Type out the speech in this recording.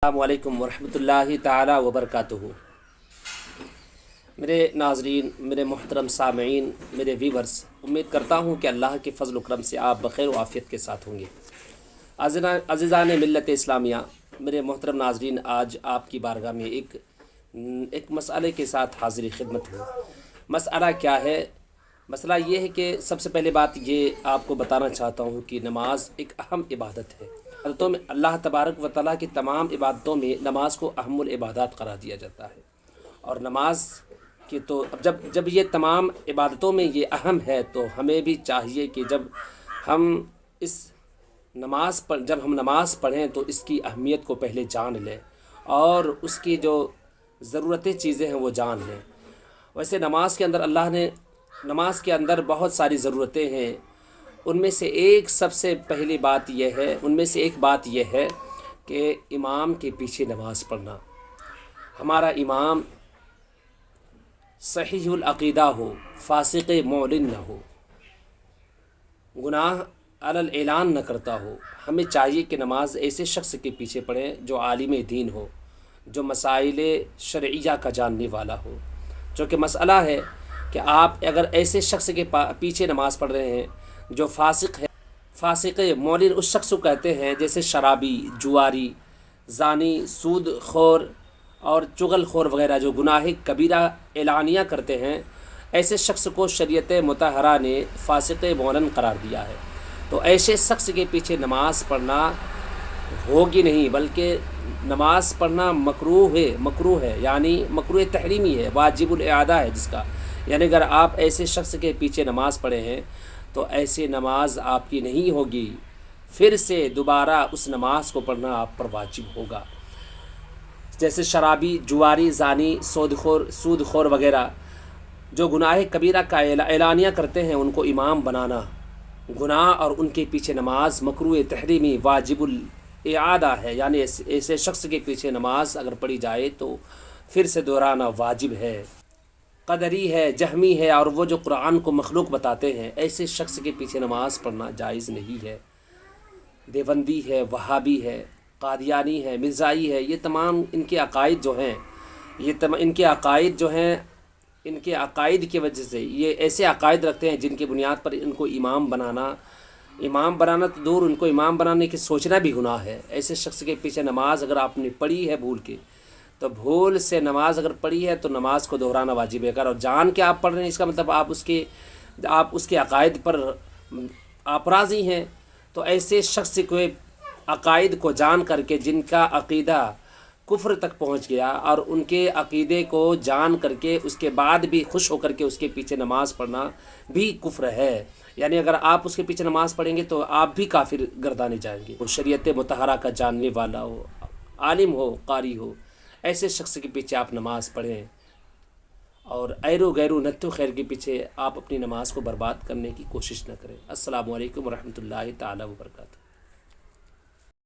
السلام علیکم ورحمۃ اللہ تعالی وبرکاتہ۔ میرے ناظرین، میرے محترم سامعین، میرے ویورز، امید کرتا ہوں کہ اللہ کے فضل و کرم سے آپ بخیر و عافیت کے ساتھ ہوں گے۔ عزیزان ملت اسلامیہ، میرے محترم ناظرین، آج آپ کی بارگاہ میں ایک مسئلے کے ساتھ حاضر خدمت ہوں۔ مسئلہ کیا ہے؟ مسئلہ یہ ہے کہ سب سے پہلے بات یہ آپ کو بتانا چاہتا ہوں کہ نماز ایک اہم عبادت ہے۔ عبادتوں میں اللہ تبارک و تعالیٰ کی تمام عبادتوں میں نماز کو اہم العبادات قرار دیا جاتا ہے، اور نماز کی تو جب یہ تمام عبادتوں میں یہ اہم ہے تو ہمیں بھی چاہیے کہ جب ہم نماز پڑھیں تو اس کی اہمیت کو پہلے جان لیں اور اس کی جو ضرورتیں چیزیں ہیں وہ جان لیں۔ ویسے نماز کے اندر بہت ساری ضرورتیں ہیں، ان میں سے ایک بات یہ ہے کہ امام کے پیچھے نماز پڑھنا۔ ہمارا امام صحیح العقیدہ ہو، فاسق معلن نہ ہو، گناہ علی الاعلان نہ کرتا ہو۔ ہمیں چاہیے کہ نماز ایسے شخص کے پیچھے پڑھیں جو عالم دین ہو، جو مسائل شرعیہ کا جاننے والا ہو۔ چونکہ مسئلہ ہے کہ آپ اگر ایسے شخص کے پیچھے نماز پڑھ رہے ہیں جو فاسق ہے، فاسق معلن اس شخص کو کہتے ہیں جیسے شرابی، جواری، زانی، سود خور اور چغل خور وغیرہ جو گناہ کبیرہ اعلانیہ کرتے ہیں، ایسے شخص کو شریعت مطہرہ نے فاسق معلن قرار دیا ہے۔ تو ایسے شخص کے پیچھے نماز پڑھنا ہوگی نہیں، بلکہ نماز پڑھنا مکروہ ہے، یعنی مکروہ تحریمی ہے، واجب الاعادہ ہے جس کا، یعنی اگر آپ ایسے شخص کے پیچھے نماز پڑھے ہیں تو ایسے نماز آپ کی نہیں ہوگی، پھر سے دوبارہ اس نماز کو پڑھنا آپ پر واجب ہوگا۔ جیسے شرابی، جواری، زانی، سود خور وغیرہ جو گناہ کبیرہ کا اعلانیہ کرتے ہیں، ان کو امام بنانا گناہ اور ان کے پیچھے نماز مکروہ تحریمی واجب الاعادہ ہے، یعنی ایسے شخص کے پیچھے نماز اگر پڑھی جائے تو پھر سے دہرانا واجب ہے۔ قدری ہے، جہمی ہے اور وہ جو قرآن کو مخلوق بتاتے ہیں، ایسے شخص کے پیچھے نماز پڑھنا جائز نہیں ہے۔ دیوبندی ہے، وہابی ہے، قادیانی ہے، مرزائی ہے، یہ تمام ان کے عقائد ان کے عقائد کی وجہ سے یہ ایسے عقائد رکھتے ہیں جن کی بنیاد پر ان کو امام بنانا تو دور، ان کو امام بنانے کی سوچنا بھی گناہ ہے۔ ایسے شخص کے پیچھے نماز اگر آپ نے پڑھی ہے بھول سے نماز اگر پڑھی ہے تو نماز کو دہرانا واجب ہے۔ اور جان کے آپ پڑھ رہے ہیں، اس کا مطلب آپ اس کے عقائد پر آپ راضی ہیں، تو ایسے شخص کو عقائد کو جان کر کے، جن کا عقیدہ کفر تک پہنچ گیا، اور ان کے عقیدے کو جان کر کے اس کے بعد بھی خوش ہو کر کے اس کے پیچھے نماز پڑھنا بھی کفر ہے۔ یعنی اگر آپ اس کے پیچھے نماز پڑھیں گے تو آپ بھی کافر گردانے جائیں گے۔ وہ شریعت مطہرہ کا جاننے والا ہو، عالم ہو، قاری ہو، ایسے شخص کے پیچھے آپ نماز پڑھیں، اور ایرو غیرو نتو خیر کے پیچھے آپ اپنی نماز کو برباد کرنے کی کوشش نہ کریں۔ السلام علیکم ورحمۃ اللہ تعالی وبرکاتہ۔